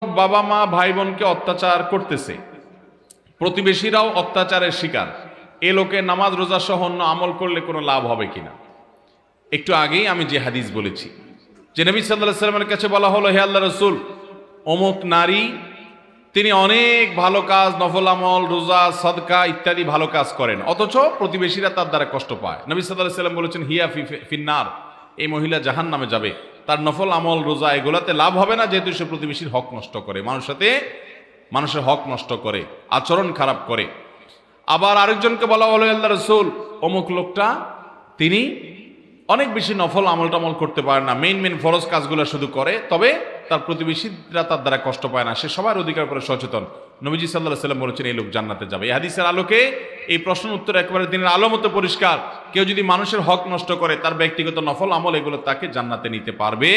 বাবা মা ভাই বোনকে অত্যাচার করতেছে, প্রতিবেশীরাও অত্যাচারের শিকার, এ লোকে নামাজ রোজা সহ অন্য আমল করলে কোনো লাভ হবে কিনা। একটু আগেই আমি যে হাদিস বলেছি যে নবী সাল্লাল্লাহু আলাইহি সাল্লামের কাছে বলা হলো, হে আল্লাহ রাসূল, অমুক নারী তিনি অনেক ভালো কাজ, নফল আমল, রোজা, সদকা ইত্যাদি ভালো কাজ করেন, অথচ প্রতিবেশীরা তার দ্বারা কষ্ট পায়। নবী সাল্লাল্লাহু আলাইহি সাল্লাম বলেছেন, হিয়া ফিন্নার, এই মহিলা জাহান্নামে যাবে, তার নফল আমল রোজা এগুলাতে লাভ হবে না, যেহেতু সে প্রতিবেশীর হক নষ্ট করে, মানুষের হক নষ্ট করে, আচরণ খারাপ করে। আবার আরেকজনকে বলা হলো, আল্লাহ রাসূল, অমুক লোকটা তিনি অনেক বেশি নফল আমল টামল করতে পারে না, মেইন ফরজ কাজগুলো শুধু করে, তবে তার প্রতিবেশীরা তার দ্বারা কষ্ট পায় না, সে সবার অধিকার করে সচেতন। নবীজি সাল্লাল্লাহু আলাইহি সাল্লাম বলেছেন, এই লোক জান্নাতে যাবে। এই হাদিসের আলোকে এই প্রশ্নের উত্তর একেবারে দিনের আলো মতো পরিষ্কার। কেউ যদি মানুষের হক নষ্ট করে, তার ব্যক্তিগত নফল আমল এগুলো তাকে জান্নাতে নিতে পারবে